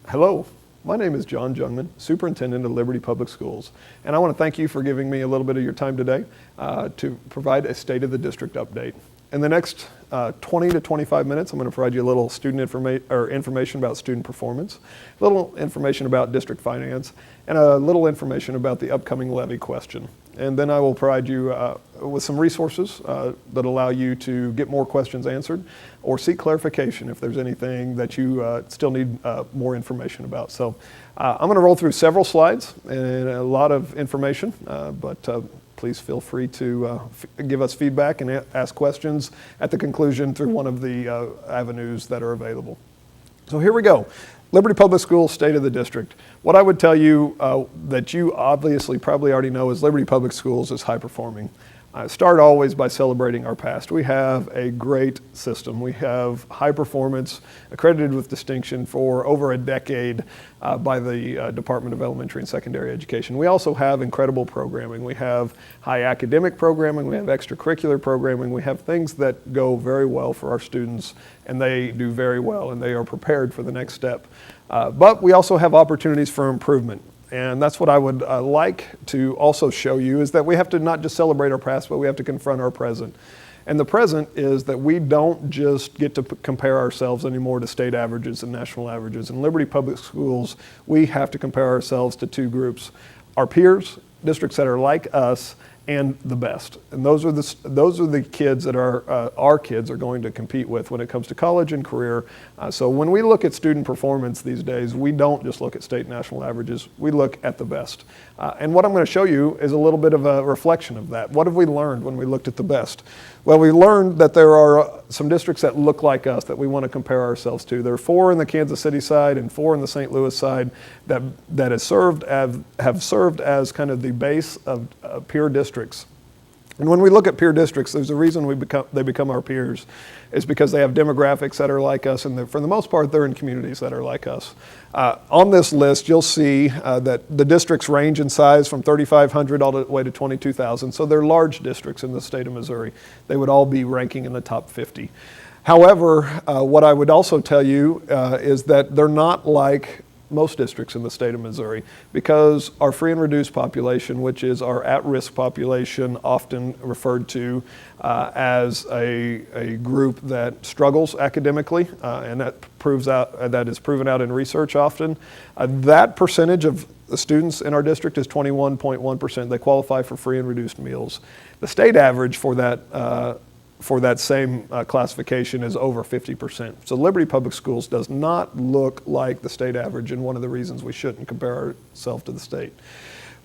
Hello, my name is John Jungman, Superintendent of Liberty Public Schools, and I want to thank you for giving me a little bit of your time today to provide a State of the District update. In the next 20 to 25 minutes, I'm going to provide you a little student information about student performance, a little information about district finance, and a little information about the upcoming levy question. And then I will provide you with some resources that allow you to get more questions answered or seek clarification if there's anything that you still need more information about. So I'm going to roll through several slides and a lot of information, but please feel free to give us feedback and ask questions at the conclusion through one of the avenues that are available. So here we go. Liberty Public Schools, State of the District. What I would tell you that you obviously probably already know is Liberty Public Schools is high performing. I start always by celebrating our past. We have a great system. We have high performance, accredited with distinction for over a decade by the Department of Elementary and Secondary Education. We also have incredible programming. We have high academic programming, we have extracurricular programming, we have things that go very well for our students, and they do very well, and they are prepared for the next step. But we also have opportunities for improvement. And that's what I would like to also show you, is that we have to not just celebrate our past, but we have to confront our present. And the present is that we don't just get to compare ourselves anymore to state averages and national averages. In Liberty Public Schools, we have to compare ourselves to two groups: our peers, districts that are like us, and the best. And those are the kids that our kids are going to compete with when it comes to college and career. So when we look at student performance these days, we don't just look at state and national averages, we look at the best. And what I'm going to show you is a little bit of a reflection of that. What have we learned when we looked at the best? Well, we learned that there are some districts that look like us that we want to compare ourselves to. There are 4 in the Kansas City side and 4 in the St. Louis side that have served as kind of the base of peer districts. And when we look at peer districts, there's a reason they become our peers. It's because they have demographics that are like us, and for the most part, they're in communities that are like us. On this list, you'll see that the districts range in size from 3,500 all the way to 22,000, so they're large districts in the state of Missouri. They would all be ranking in the top 50. However, what I would also tell you is that they're not like most districts in the state of Missouri, because our free and reduced population, which is our at-risk population, often referred to as a group that struggles academically, and that is proven out in research often. That percentage of the students in our district is 21.1%. They qualify for free and reduced meals. The state average for that same classification is over 50%. So Liberty Public Schools does not look like the state average, and one of the reasons we shouldn't compare ourselves to the state.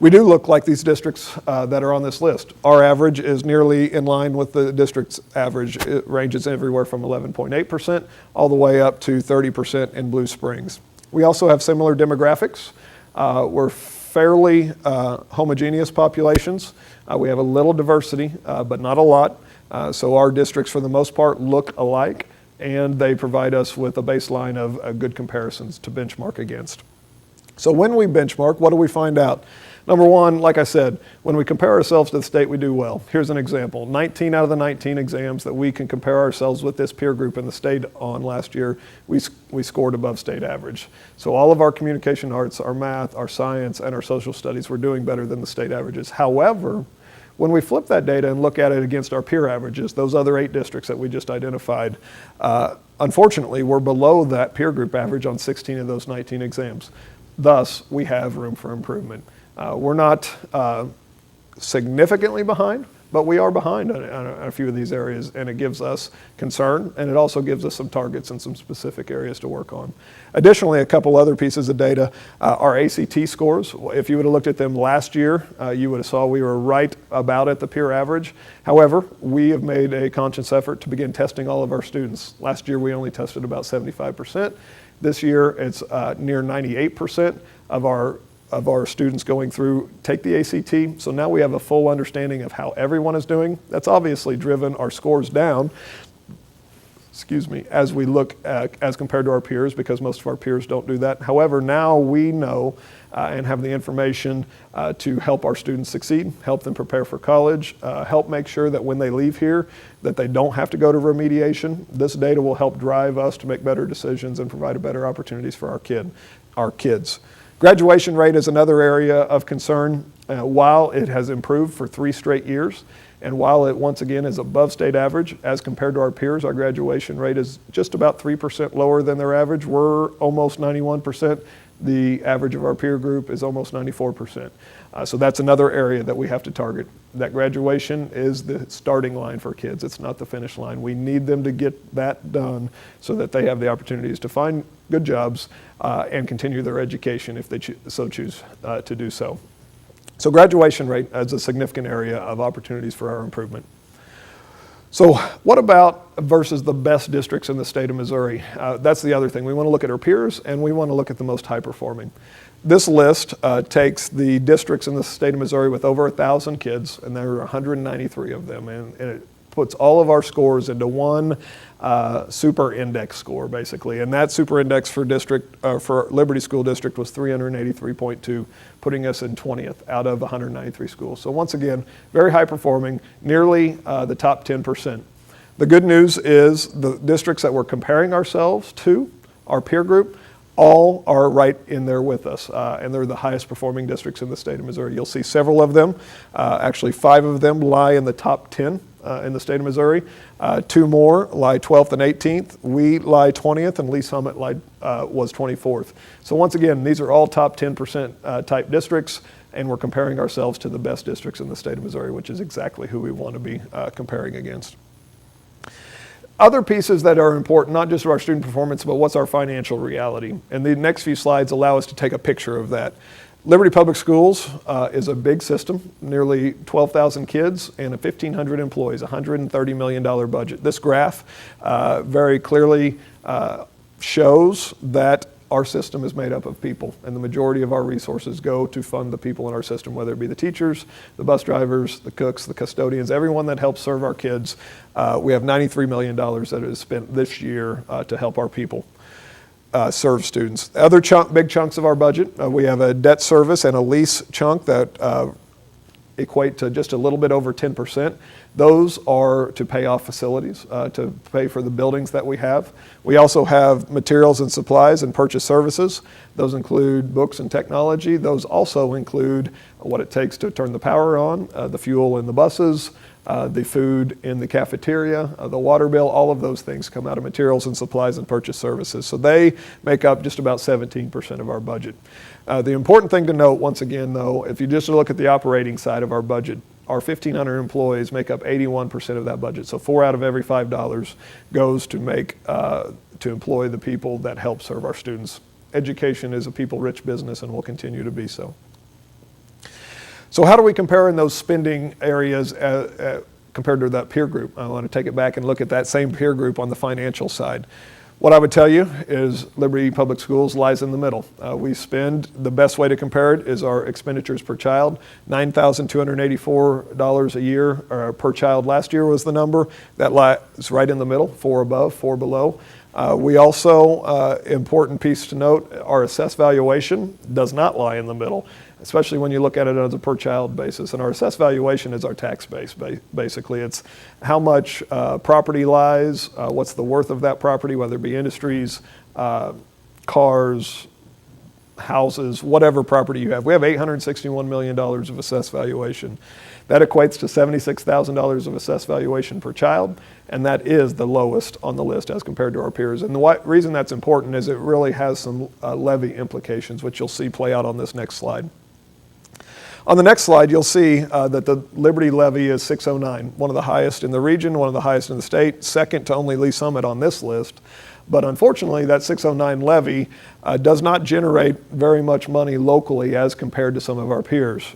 We do look like these districts that are on this list. Our average is nearly in line with the district's average. It ranges everywhere from 11.8% all the way up to 30% in Blue Springs. We also have similar demographics. We're fairly homogeneous populations. We have a little diversity, but not a lot. So our districts, for the most part, look alike, and they provide us with a baseline of good comparisons to benchmark against. So when we benchmark, what do we find out? Number one, like I said, when we compare ourselves to the state, we do well. Here's an example. 19 out of the 19 exams that we can compare ourselves with this peer group in the state on last year, we scored above state average. So all of our communication arts, our math, our science, and our social studies were doing better than the state averages. However, when we flip that data and look at it against our peer averages, those other 8 districts that we just identified, unfortunately, we're below that peer group average on 16 of those 19 exams. Thus, we have room for improvement. We're not significantly behind, but we are behind on a few of these areas, and it gives us concern, and it also gives us some targets and some specific areas to work on. Additionally, a couple other pieces of data, our ACT scores. If you would have looked at them last year, you would have saw we were right about at the peer average. However, we have made a conscious effort to begin testing all of our students. Last year, we only tested about 75%. This year, it's near 98% of our students going through take the ACT. So now we have a full understanding of how everyone is doing. That's obviously driven our scores down. as we look at, as compared to our peers, because most of our peers don't do that. However, now we know and have the information to help our students succeed, help them prepare for college, help make sure that when they leave here that they don't have to go to remediation. This data will help drive us to make better decisions and provide better opportunities for our kids. Graduation rate is another area of concern. While it has improved for 3 straight years, and while it once again is above state average, as compared to our peers, our graduation rate is just about 3% lower than their average. We're almost 91%. The average of our peer group is almost 94%. So that's another area that we have to target. That graduation is the starting line for kids. It's not the finish line. We need them to get that done so that they have the opportunities to find good jobs and continue their education if they so choose to do so. So graduation rate is a significant area of opportunities for our improvement. So what about versus the best districts in the state of Missouri? That's the other thing. We want to look at our peers and we want to look at the most high performing. This list takes the districts in the state of Missouri with over 1,000 kids, and there are 193 of them, and it puts all of our scores into one super index score, basically. And that super index for Liberty School District was 383.2, putting us in 20th out of 193 schools. So once again, very high performing, nearly the top 10%. The good news is the districts that we're comparing ourselves to, our peer group, all are right in there with us, and they're the highest performing districts in the state of Missouri. You'll see several of them, actually 5 of them lie in the top 10 in the state of Missouri. 2 more lie 12th and 18th. We lie 20th, and Lee Summit was 24th. So once again, these are all top 10% type districts, and we're comparing ourselves to the best districts in the state of Missouri, which is exactly who we want to be comparing against. Other pieces that are important, not just of our student performance, but what's our financial reality. And the next few slides allow us to take a picture of that. Liberty Public Schools is a big system, nearly 12,000 kids and 1,500 employees, $130 million budget. This graph very clearly shows that our system is made up of people, and the majority of our resources go to fund the people in our system, whether it be the teachers, the bus drivers, the cooks, the custodians, everyone that helps serve our kids. We have $93 million that is spent this year to help our people serve students. Other big chunks of our budget, we have a debt service and a lease chunk that equate to just a little bit over 10%. Those are to pay off facilities, to pay for the buildings that we have. We also have materials and supplies and purchase services. Those include books and technology. Those also include what it takes to turn the power on, the fuel in the buses, the food in the cafeteria, the water bill. All of those things come out of materials and supplies and purchase services. So they make up just about 17% of our budget. The important thing to note, once again, though, if you just look at the operating side of our budget, our 1,500 employees make up 81% of that budget. So 4 out of every $5 goes to employ the people that help serve our students. Education is a people-rich business and will continue to be so. So how do we compare in those spending areas compared to that peer group? I want to take it back and look at that same peer group on the financial side. What I would tell you is Liberty Public Schools lies in the middle. We spend, the best way to compare it is our expenditures per child, $9,284 a year per child last year was the number. That lies right in the middle, 4 above, 4 below. We also, important piece to note, our assessed valuation does not lie in the middle, especially when you look at it as a per child basis. And our assessed valuation is our tax base, basically. It's how much property lies, what's the worth of that property, whether it be industries, cars, houses, whatever property you have. We have $861 million of assessed valuation. That equates to $76,000 of assessed valuation per child, and that is the lowest on the list as compared to our peers. And the reason that's important is it really has some levy implications, which you'll see play out on this next slide. On the next slide, you'll see that the Liberty levy is 609, one of the highest in the region, one of the highest in the state, second to only Lee Summit on this list. But unfortunately, that 609 levy does not generate very much money locally as compared to some of our peers.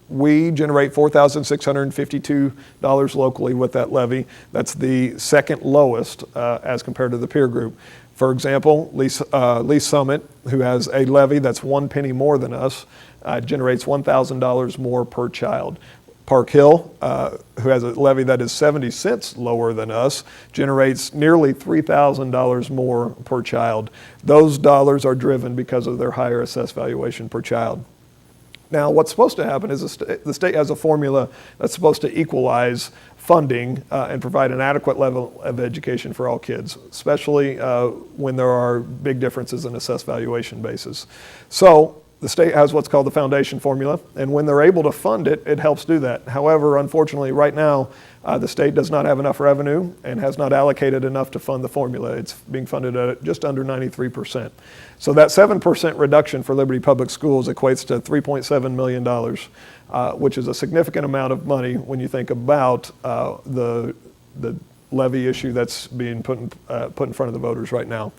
We generate $4,652 locally with that levy. That's the second lowest as compared to the peer group. For example, Lee Summit, who has a levy that's 1 penny more than us, generates $1,000 more per child. Park Hill, who has a levy that is 70 cents lower than us, generates nearly $3,000 more per child. Those dollars are driven because of their higher assessed valuation per child. Now, what's supposed to happen is the state has a formula that's supposed to equalize funding and provide an adequate level of education for all kids, especially when there are big differences in assessed valuation basis. So the state has what's called the foundation formula, and when they're able to fund it, it helps do that. However, unfortunately, right now, the state does not have enough revenue and has not allocated enough to fund the formula. It's being funded at just under 93%. So that 7% reduction for Liberty Public Schools equates to $3.7 million, which is a significant amount of money when you think about the levy issue that's being put in front of the voters right now,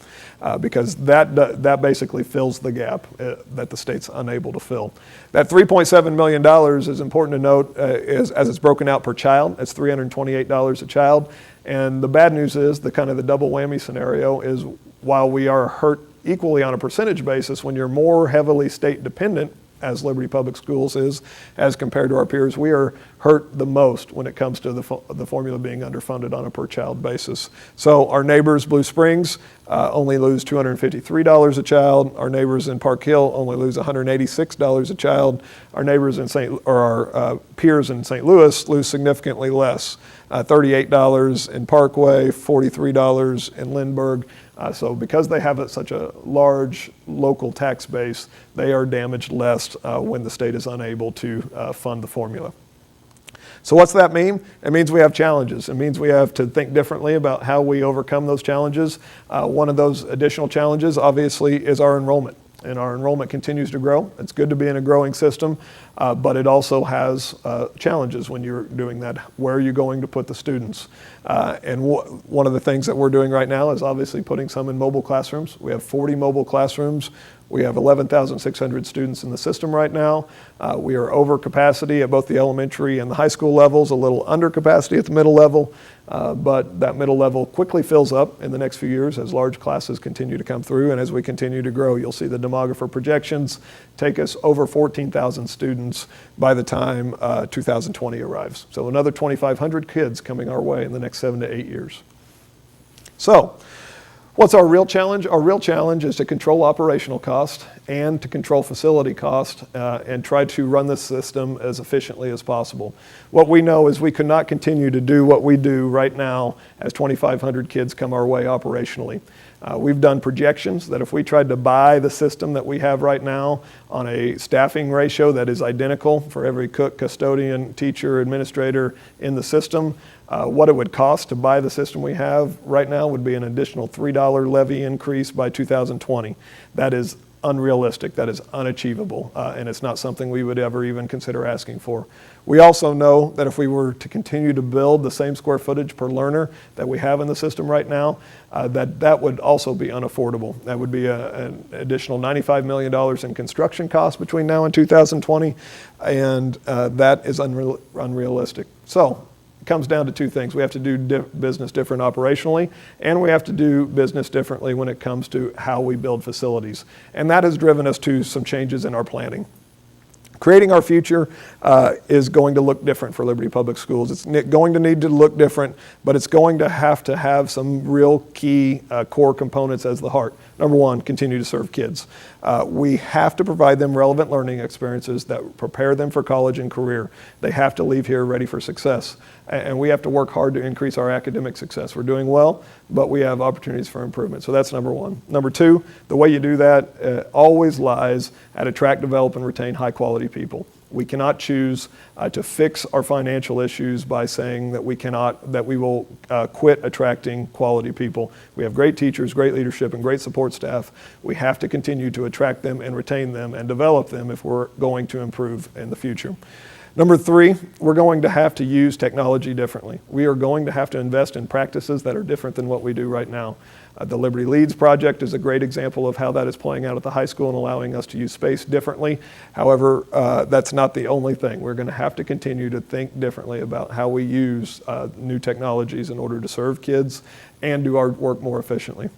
because that basically fills the gap that the state's unable to fill. That $3.7 million is important to note as it's broken out per child. It's $328 a child. And the bad news is the double whammy scenario is while we are hurt equally on a percentage basis, when you're more heavily state dependent, as Liberty Public Schools is, as compared to our peers, we are hurt the most when it comes to the formula being underfunded on a per child basis. So our neighbors, Blue Springs, only lose $253 a child. Our neighbors in Park Hill only lose $186 a child. Our neighbors in our peers in St. Louis lose significantly less, $38 in Parkway, $43 in Lindbergh. So because they have such a large local tax base, they are damaged less when the state is unable to fund the formula. So what's that mean? It means we have challenges. It means we have to think differently about how we overcome those challenges. One of those additional challenges, obviously, is our enrollment. And our enrollment continues to grow. It's good to be in a growing system, but it also has challenges when you're doing that. Where are you going to put the students? And one of the things that we're doing right now is obviously putting some in mobile classrooms. We have 40 mobile classrooms. We have 11,600 students in the system right now. We are over capacity at both the elementary and the high school levels, a little under capacity at the middle level, but that middle level quickly fills up in the next few years as large classes continue to come through, and as we continue to grow, you'll see the demographer projections take us over 14,000 students by the time 2020 arrives. So another 2,500 kids coming our way in the next 7 to 8 years. So, what's our real challenge? Our real challenge is to control operational cost and to control facility cost and try to run this system as efficiently as possible. What we know is we could not continue to do what we do right now as 2,500 kids come our way operationally. We've done projections that if we tried to buy the system that we have right now on a staffing ratio that is identical for every cook, custodian, teacher, administrator in the system, what it would cost to buy the system we have right now would be an additional $3 levy increase by 2020. That is unrealistic, that is unachievable, and it's not something we would ever even consider asking for. We also know that if we were to continue to build the same square footage per learner that we have in the system right now, that would also be unaffordable. That would be an additional $95 million in construction costs between now and 2020, and that is unrealistic. So it comes down to two things. We have to do business different operationally, and we have to do business differently when it comes to how we build facilities. And that has driven us to some changes in our planning. Creating our future is going to look different for Liberty Public Schools. It's going to need to look different, but it's going to have some real key core components as the heart. Number one, continue to serve kids. We have to provide them relevant learning experiences that prepare them for college and career. They have to leave here ready for success. And we have to work hard to increase our academic success. We're doing well, but we have opportunities for improvement. So that's number one. Number two, the way you do that always lies at attract, develop, and retain high quality people. We cannot choose to fix our financial issues by saying that we will quit attracting quality people. We have great teachers, great leadership, and great support staff. We have to continue to attract them and retain them and develop them if we're going to improve in the future. Number three, we're going to have to use technology differently. We are going to have to invest in practices that are different than what we do right now. The Liberty Leads project is a great example of how that is playing out at the high school and allowing us to use space differently. However, that's not the only thing. We're going to have to continue to think differently about how we use new technologies in order to serve kids and do our work more efficiently.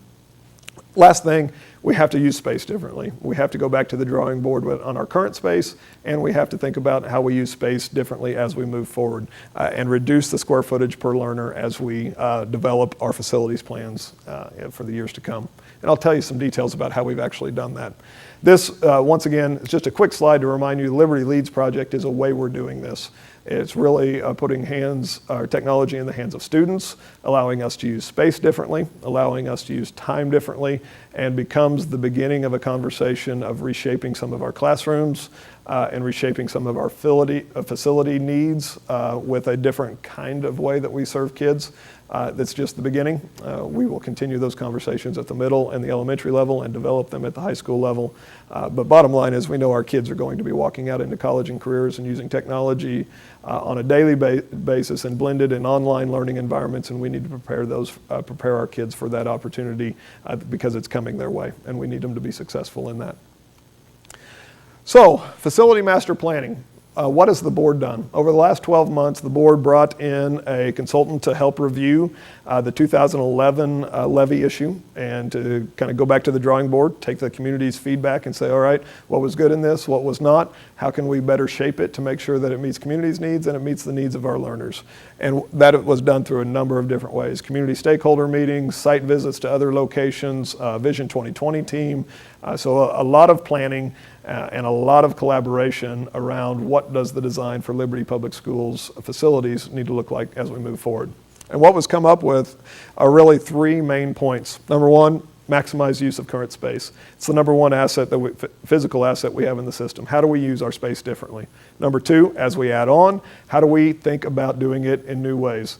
Last thing, we have to use space differently. We have to go back to the drawing board on our current space, and we have to think about how we use space differently as we move forward and reduce the square footage per learner as we develop our facilities plans for the years to come. And I'll tell you some details about how we've actually done that. This, once again, is just a quick slide to remind you the Liberty Leads project is a way we're doing this. It's really putting our technology in the hands of students, allowing us to use space differently, allowing us to use time differently, and becomes the beginning of a conversation of reshaping some of our classrooms and reshaping some of our facility needs with a different kind of way that we serve kids. That's just the beginning. We will continue those conversations at the middle and the elementary level and develop them at the high school level. But bottom line is we know our kids are going to be walking out into college and careers and using technology on a daily basis and blended in online learning environments, and we need to prepare our kids for that opportunity because it's coming their way, and we need them to be successful in that. So, facility master planning. What has the board done? Over the last 12 months, the board brought in a consultant to help review the 2011 levy issue and to kind of go back to the drawing board, take the community's feedback and say, all right, what was good in this, what was not, how can we better shape it to make sure that it meets community's needs and it meets the needs of our learners. And that was done through a number of different ways. Community stakeholder meetings, site visits to other locations, Vision 2020 team. So a lot of planning and a lot of collaboration around what does the design for Liberty Public Schools facilities need to look like as we move forward. And what was come up with are really three main points. Number one, maximize use of current space. It's the number one asset, physical asset we have in the system. How do we use our space differently? Number two, as we add on, how do we think about doing it in new ways?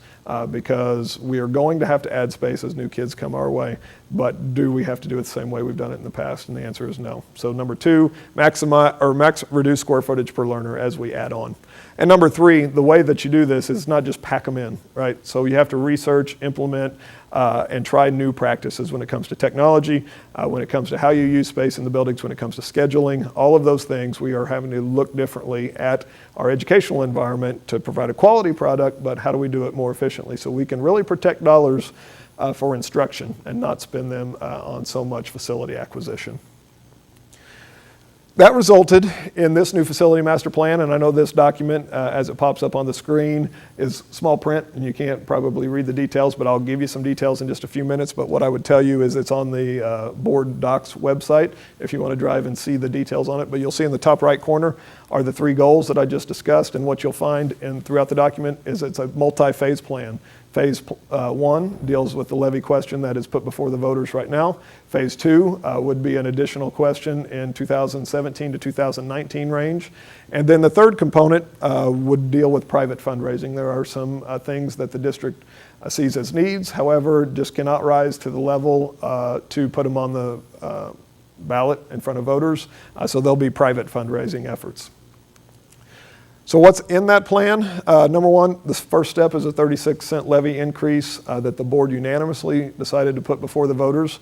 Because we are going to have to add space as new kids come our way, but do we have to do it the same way we've done it in the past? And the answer is no. So number two, reduce square footage per learner as we add on. And number three, the way that you do this is not just pack them in, right? So you have to research, implement, and try new practices when it comes to technology, when it comes to how you use space in the buildings, when it comes to scheduling, all of those things. We are having to look differently at our educational environment to provide a quality product, but how do we do it more efficiently so we can really protect dollars for instruction and not spend them on so much facility acquisition. That resulted in this new facility master plan, and I know this document, as it pops up on the screen, is small print, and you can't probably read the details, but I'll give you some details in just a few minutes. But what I would tell you is it's on the board docs website if you want to drive and see the details on it. But you'll see in the top right corner are the three goals that I just discussed, and what you'll find throughout the document is it's a multi-phase plan. Phase one deals with the levy question that is put before the voters right now. Phase two would be an additional question in 2017 to 2019 range. And then the third component would deal with private fundraising. There are some things that the district sees as needs, however, just cannot rise to the level to put them on the ballot in front of voters. So there'll be private fundraising efforts. So what's in that plan? Number one, the first step is a 36-cent levy increase that the board unanimously decided to put before the voters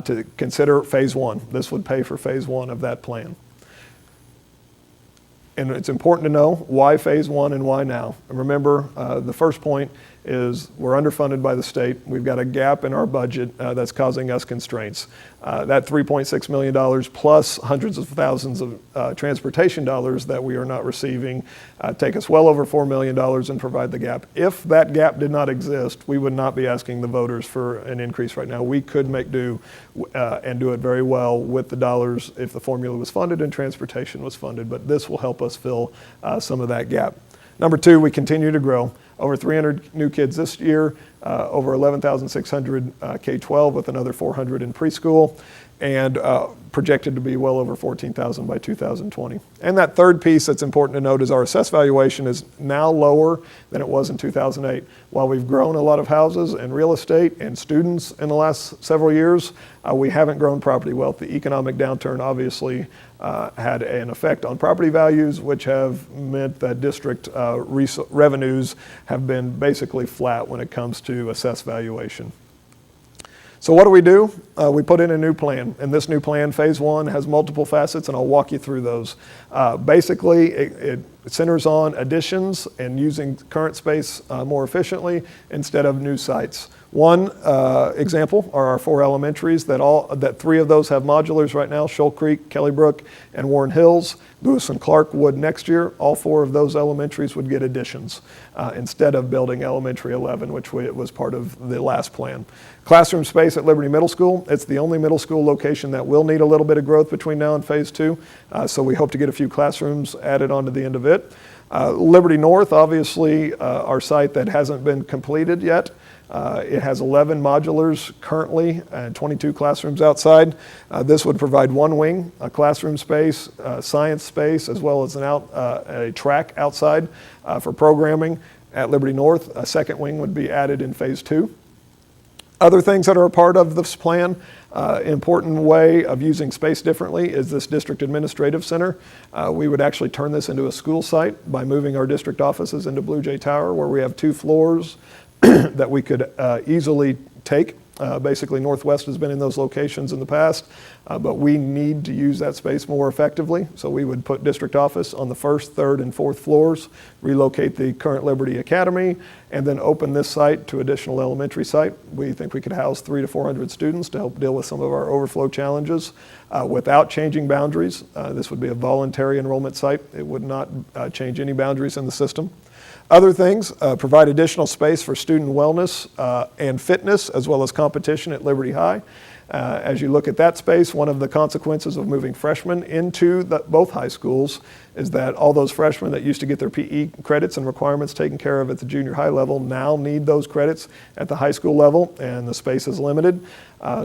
to consider phase one. This would pay for phase one of that plan. And it's important to know why phase one and why now. And remember, the first point is we're underfunded by the state. We've got a gap in our budget that's causing us constraints. That $3.6 million plus hundreds of thousands of transportation dollars that we are not receiving take us well over $4 million and provide the gap. If that gap did not exist, we would not be asking the voters for an increase right now. We could make do and do it very well with the dollars if the formula was funded and transportation was funded, but this will help us fill some of that gap. Number two, we continue to grow. Over 300 new kids this year, over 11,600 K-12 with another 400 in preschool, and projected to be well over 14,000 by 2020. And that third piece that's important to note is our assessed valuation is now lower than it was in 2008. While we've grown a lot of houses and real estate and students in the last several years, we haven't grown property wealth. The economic downturn obviously had an effect on property values, which have meant that district revenues have been basically flat when it comes to assessed valuation. So what do? We put in a new plan, and this new plan, phase one, has multiple facets, and I'll walk you through those. Basically, it centers on additions and using current space more efficiently instead of new sites. One example are our 4 elementaries that 3 of those have modulars right now: Shoal Creek, Kellybrook, and Warren Hills. Lewis and Clark would next year. All 4 of those elementaries would get additions instead of building elementary 11, which was part of the last plan. Classroom space at Liberty Middle School. It's the only middle school location that will need a little bit of growth between now and phase 2. So we hope to get a few classrooms added onto the end of it. Liberty North, obviously, our site that hasn't been completed yet. It has 11 modulars currently and 22 classrooms outside. This would provide 1 wing, a classroom space, science space, as well as a track outside for programming at Liberty North. A second wing would be added in phase 2. Other things that are a part of this plan, an important way of using space differently is this district administrative center. We would actually turn this into a school site by moving our district offices into Blue Jay Tower, where we have 2 floors that we could easily take. Basically, Northwest has been in those locations in the past, but we need to use that space more effectively. So we would put district office on the 1st, 3rd, and 4th floors, relocate the current Liberty Academy, and then open this site to additional elementary site. We think we could house 300 to 400 students to help deal with some of our overflow challenges without changing boundaries. This would be a voluntary enrollment site. It would not change any boundaries in the system. Other things, provide additional space for student wellness and fitness, as well as competition at Liberty High. As you look at that space, one of the consequences of moving freshmen into both high schools is that all those freshmen that used to get their PE credits and requirements taken care of at the junior high level now need those credits at the high school level, and the space is limited.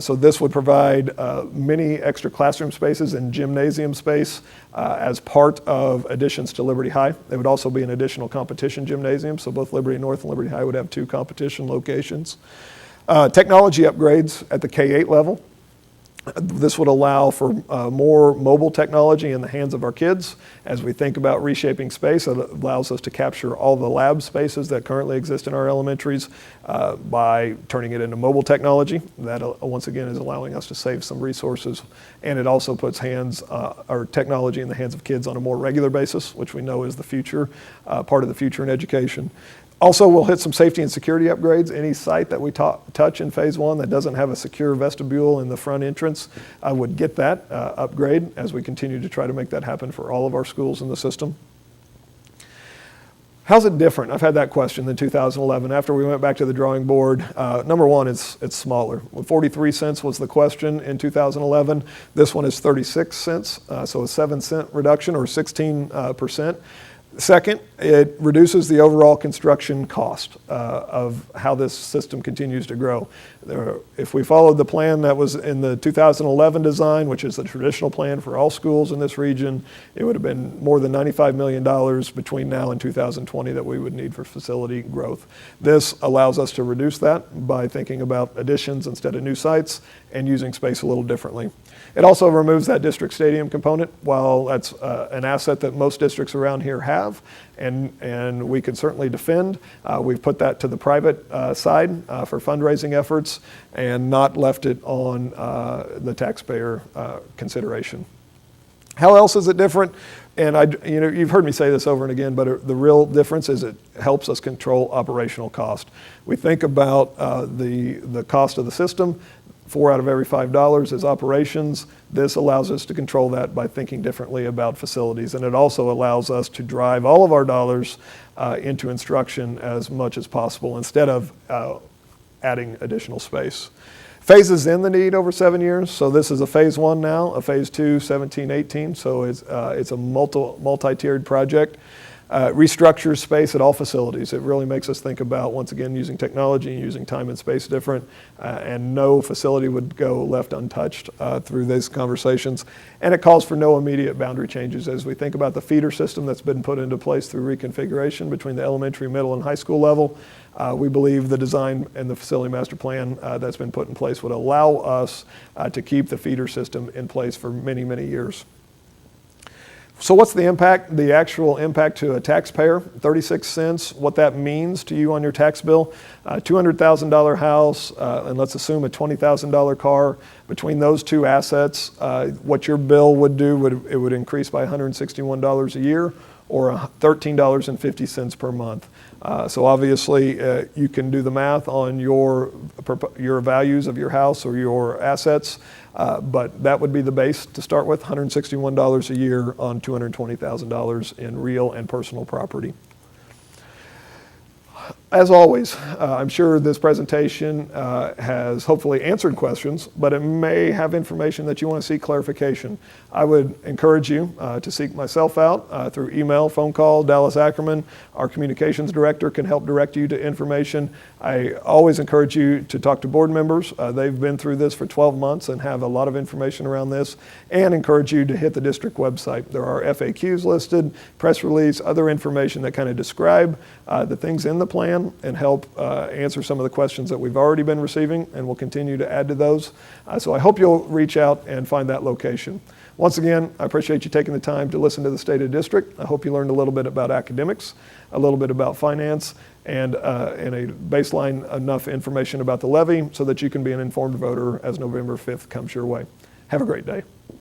So this would provide many extra classroom spaces and gymnasium space as part of additions to Liberty High. There would also be an additional competition gymnasium, so both Liberty North and Liberty High would have 2 competition locations. Technology upgrades at the K-8 level. This would allow for more mobile technology in the hands of our kids. As we think about reshaping space, it allows us to capture all the lab spaces that currently exist in our elementaries by turning it into mobile technology. That, once again, is allowing us to save some resources, and it also puts our technology in the hands of kids on a more regular basis, which we know is the future, part of the future in education. Also, we'll hit some safety and security upgrades. Any site that we touch in phase 1 that doesn't have a secure vestibule in the front entrance would get that upgrade as we continue to try to make that happen for all of our schools in the system. How's it different? I've had that question than 2011. After we went back to the drawing board, number one, it's smaller. 43 cents was the question in 2011. This one is 36 cents, so a 7-cent reduction or 16%. Second, it reduces the overall construction cost of how this system continues to grow. If we followed the plan that was in the 2011 design, which is the traditional plan for all schools in this region, it would have been more than $95 million between now and 2020 that we would need for facility growth. This allows us to reduce that by thinking about additions instead of new sites and using space a little differently. It also removes that district stadium component. While that's an asset that most districts around here have, and we can certainly defend, we've put that to the private side for fundraising efforts and not left it on the taxpayer consideration. How else is it different? And you've heard me say this over and again, but the real difference is it helps us control operational cost. We think about the cost of the system. 4 out of every $5 is operations. This allows us to control that by thinking differently about facilities, and it also allows us to drive all of our dollars into instruction as much as possible instead of adding additional space. Phases in the need over 7 years. So this is a phase 1 now, a phase 2, 17, 18. So it's a multi-tiered project. Restructures space at all facilities. It really makes us think about, once again, using technology and using time and space different, and no facility would go left untouched through these conversations. And it calls for no immediate boundary changes. As we think about the feeder system that's been put into place through reconfiguration between the elementary, middle, and high school level, we believe the design and the facility master plan that's been put in place would allow us to keep the feeder system in place for many, many years. So what's the impact, the actual impact to a taxpayer? 36 cents, what that means to you on your tax bill. $200,000 house, and let's assume a $20,000 car. Between those two assets, what your bill would do, it would increase by $161 a year, or $13.50 per month. So obviously, you can do the math on your values of your house or your assets, but that would be the base to start with, $161 a year on $220,000 in real and personal property. As always, I'm sure this presentation has hopefully answered questions, but it may have information that you want to seek clarification. I would encourage you to seek myself out through email, phone call. Dallas Ackerman, our communications director, can help direct you to information. I always encourage you to talk to board members. They've been through this for 12 months and have a lot of information around this, and encourage you to hit the district website. There are FAQs listed, press release, other information that kind of describe the things in the plan and help answer some of the questions that we've already been receiving, and we'll continue to add to those. So I hope you'll reach out and find that location. Once again, I appreciate you taking the time to listen to the State of the District. I hope you learned a little bit about academics, a little bit about finance, and a baseline enough information about the levy so that you can be an informed voter as November 5th comes your way. Have a great day.